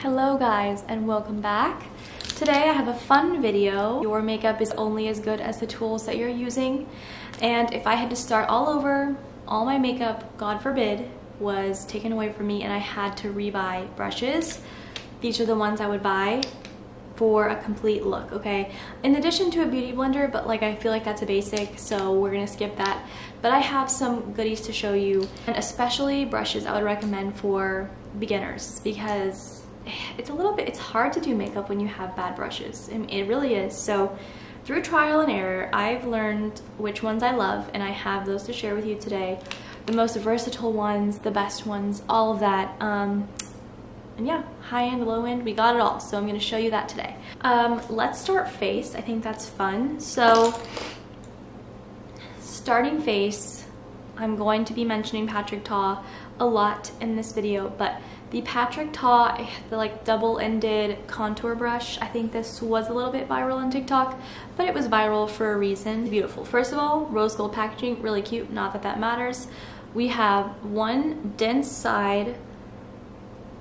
Hello guys and welcome back. Today I have a fun video. Your makeup is only as good as the tools that you're using, and if I had to start all over, all my makeup, God forbid, was taken away from me and I had to rebuy brushes. These are the ones I would buy for a complete look, okay? In addition to a beauty blender, but like I feel like that's a basic, so we're gonna skip that. But I have some goodies to show you, and especially brushes I would recommend for beginners because it's hard to do makeup when you have bad brushes. I mean, it really is. So through trial and error, I've learned which ones I love, and I have those to share with you today. The most versatile ones, the best ones, all of that. And yeah, high end, low end, we got it all. So I'm gonna show you that today. Let's start face. I think that's fun. So starting face, I'm going to be mentioning Patrick Ta a lot in this video, but the Patrick Ta, the like double-ended contour brush, I think this was a little bit viral on TikTok, but it was viral for a reason. Beautiful. First of all, rose gold packaging, really cute, not that that matters. We have one dense side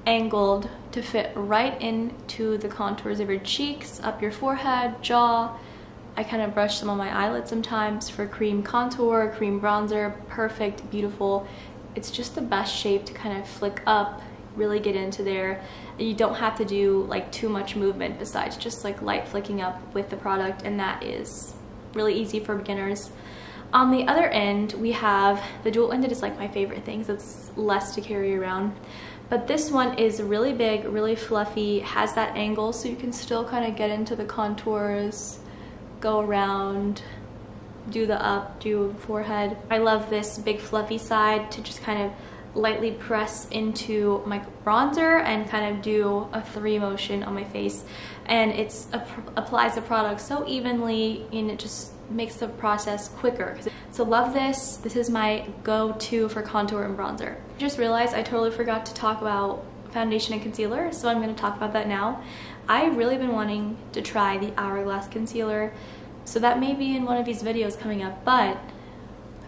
angled to fit right into the contours of your cheeks, up your forehead, jaw. I kind of brush some on my eyelids sometimes for cream contour, cream bronzer. Perfect, beautiful. It's just the best shape to kind of flick up, really get into there. You don't have to do like too much movement besides just like light flicking up with the product, and that is really easy for beginners. On the other end, we have the dual-ended is like my favorite thing, so it's less to carry around. But this one is really big, really fluffy, has that angle so you can still kind of get into the contours, go around, do the up, do forehead. I love this big fluffy side to just kind of lightly press into my bronzer and kind of do a 3 motion on my face, and it's applies the product so evenly and it just makes the process quicker. So love this. This is my go-to for contour and bronzer. Just realized I totally forgot to talk about foundation and concealer, so I'm going to talk about that now. I've really been wanting to try the Hourglass concealer, so that may be in one of these videos coming up, but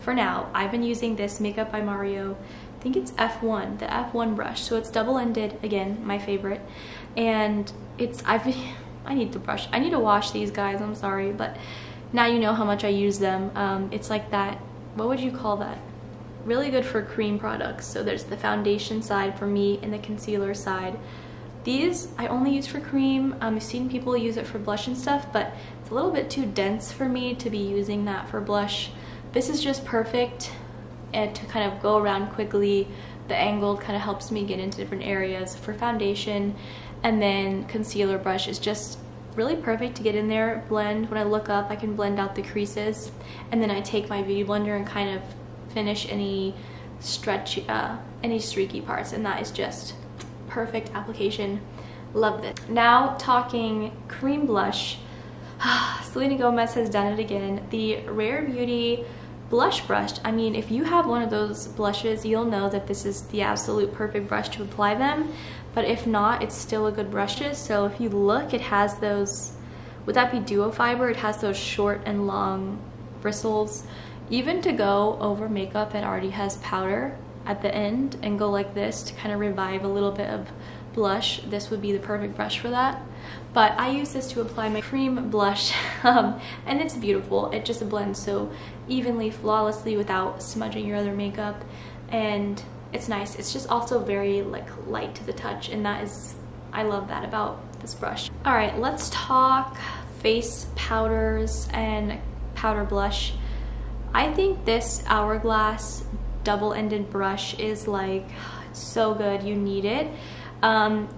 for now I've been using this Makeup by Mario, I think it's F1, the F1 brush. So it's double-ended, again, my favorite. And I need the brush. I need to wash these guys, I'm sorry, but now you know how much I use them. It's like that, what would you call that? Really good for cream products. So there's the foundation side for me and the concealer side. These I only use for cream. I've seen people use it for blush and stuff, but it's a little bit too dense for me to be using that for blush. This is just perfect, and to kind of go around quickly. The angle kind of helps me get into different areas for foundation, and then concealer brush is just really perfect to get in there, blend. When I look up, I can blend out the creases, and then I take my beauty blender and kind of finish any stretchy, any streaky parts, and that is just perfect application. Love this. Now talking cream blush, Selena Gomez has done it again. The Rare Beauty blush brush. I mean, if you have one of those blushes, you'll know that this is the absolute perfect brush to apply them. But if not, it's still a good brush. So if you look, it has those, would that be duo fiber? It has those short and long bristles. Even to go over makeup that already has powder at the end and go like this to kind of revive a little bit of blush, this would be the perfect brush for that. But I use this to apply my cream blush, and it's beautiful. It just blends so evenly, flawlessly without smudging your other makeup, and it's nice. It's just also very like light to the touch, and that is, I love that about this brush. All right, let's talk face powders and powder blush. I think this Hourglass double-ended brush is like, it's so good, you need it.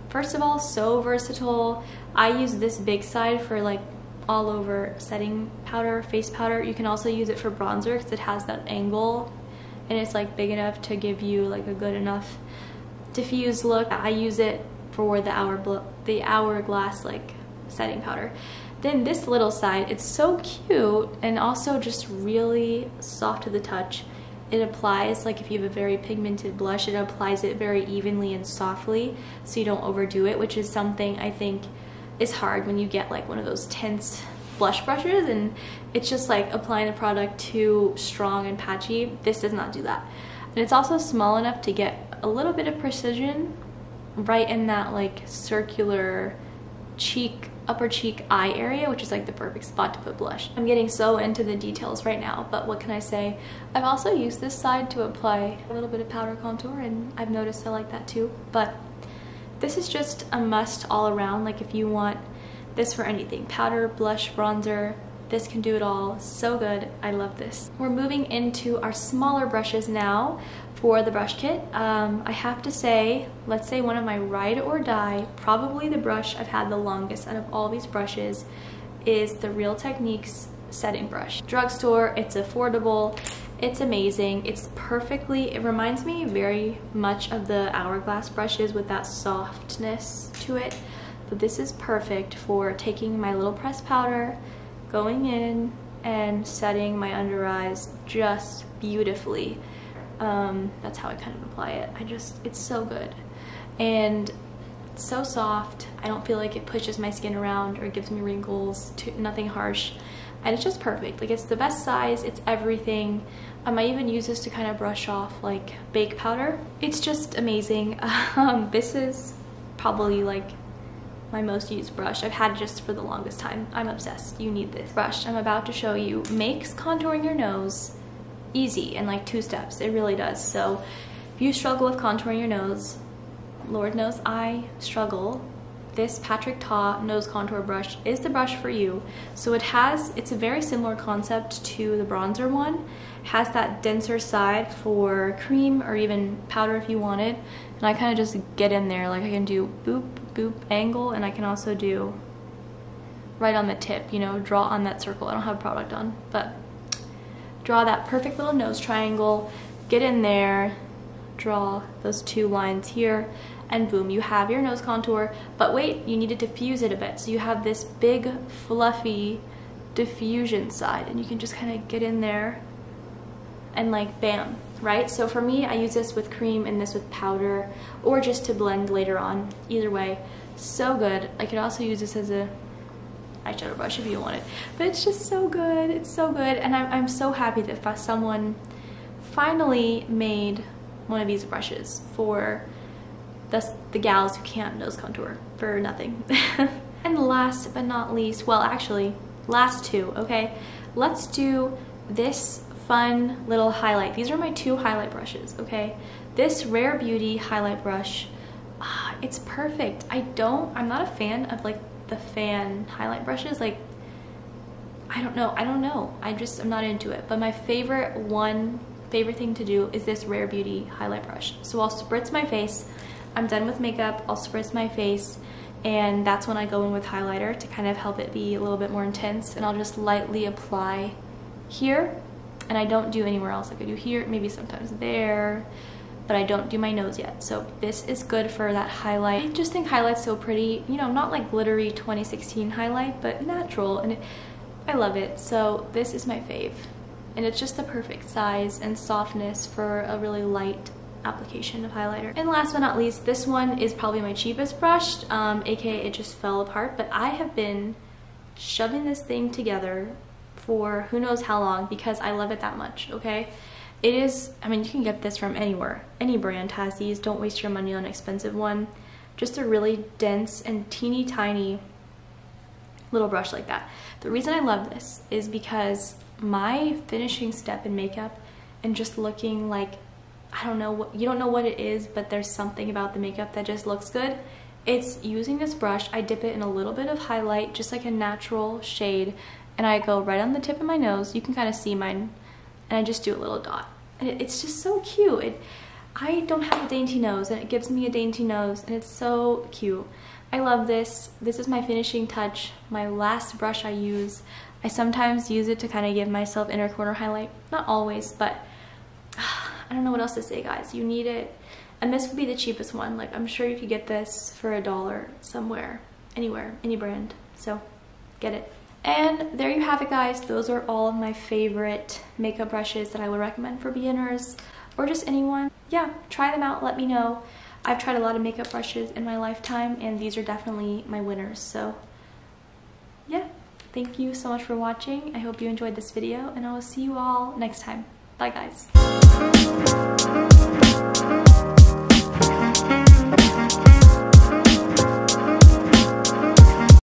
First of all, so versatile. I use this big side for like all over setting powder, face powder. You can also use it for bronzer because it has that angle and it's like big enough to give you like a good enough diffused look. I use it for the Hourglass like setting powder. Then this little side, it's so cute and also just really soft to the touch. It applies, like if you have a very pigmented blush, it applies it very evenly and softly so you don't overdo it, which is something I think is hard when you get like one of those tense blush brushes and it's just like applying the product too strong and patchy. This does not do that. And it's also small enough to get a little bit of precision right in that like circular cheek, upper cheek eye area, which is like the perfect spot to put blush. I'm getting so into the details right now, but what can I say? I've also used this side to apply a little bit of powder contour, and I've noticed I like that too. But this is just a must all around. Like if you want this for anything, powder, blush, bronzer, this can do it all. So good. I love this. We're moving into our smaller brushes now for the brush kit. I have to say, let's say one of my ride or die, probably the brush I've had the longest out of all these brushes is the Real Techniques setting brush. Drugstore, it's affordable, it's amazing, it's perfectly, it reminds me very much of the Hourglass brushes with that softness to it, but this is perfect for taking my little pressed powder, going in and setting my under eyes just beautifully. That's how I kind of apply it. It's so good and so soft. I don't feel like it pushes my skin around or gives me wrinkles, nothing harsh, and it's just perfect. Like it's the best size, it's everything. I might even use this to kind of brush off like bake powder. It's just amazing. This is probably like my most used brush. I've had it just for the longest time. I'm obsessed. You need this brush I'm about to show you. Makes contouring your nose easy in like 2 steps. It really does. So if you struggle with contouring your nose, Lord knows I struggle, this Patrick Ta nose contour brush is the brush for you. So it's a very similar concept to the bronzer one. It has that denser side for cream or even powder if you want it. And I kind of just get in there, like I can do boop, boop angle, and I can also do right on the tip, you know, draw on that circle. I don't have a product on, but draw that perfect little nose triangle, get in there, draw those 2 lines here, and boom, you have your nose contour. But wait, you need to diffuse it a bit. So you have this big, fluffy diffusion side, and you can just kind of get in there and like bam, right? So for me, I use this with cream and this with powder, or just to blend later on. Either way, so good. I could also use this as a eyeshadow brush if you want it, but it's just so good. It's so good, and I'm so happy that someone finally made one of these brushes for the gals who can't nose contour for nothing. And last but not least, well actually last 2, okay, let's do this fun little highlight. These are my 2 highlight brushes, okay? This Rare Beauty highlight brush, it's perfect. I'm not a fan of like the fan highlight brushes. Like I don't know, I'm not into it. But my favorite thing to do is this Rare Beauty highlight brush. So I'll spritz my face, I'm done with makeup, I'll spritz my face, and that's when I go in with highlighter to kind of help it be a little bit more intense, and I'll just lightly apply here, and I don't do anywhere else. Like I do here, maybe sometimes there, but I don't do my nose yet. So this is good for that highlight. I just think highlight's so pretty, you know, not like glittery 2016 highlight, but natural, and I love it. So this is my fave, and it's just the perfect size and softness for a really light application of highlighter. And last but not least, this one is probably my cheapest brush, aka it just fell apart, but I have been shoving this thing together for who knows how long because I love it that much, okay? It is, I mean, you can get this from anywhere. Any brand has these. Don't waste your money on an expensive one. Just a really dense and teeny tiny little brush like that. The reason I love this is because my finishing step in makeup and just looking like, I don't know what, you don't know what it is, but there's something about the makeup that just looks good. It's using this brush. I dip it in a little bit of highlight, just like a natural shade, and I go right on the tip of my nose. You can kind of see mine, and I just do a little dot. And it's just so cute. I don't have a dainty nose, and it gives me a dainty nose, and it's so cute. I love this. This is my finishing touch, my last brush I use. I sometimes use it to kind of give myself inner corner highlight. Not always, but I don't know what else to say, guys. You need it. And this would be the cheapest one. Like, I'm sure you could get this for $1 somewhere, anywhere, any brand. So get it. And there you have it, guys. Those are all of my favorite makeup brushes that I would recommend for beginners or just anyone. Yeah, try them out. Let me know. I've tried a lot of makeup brushes in my lifetime, and these are definitely my winners. So yeah, thank you so much for watching. I hope you enjoyed this video, and I will see you all next time. Bye, guys.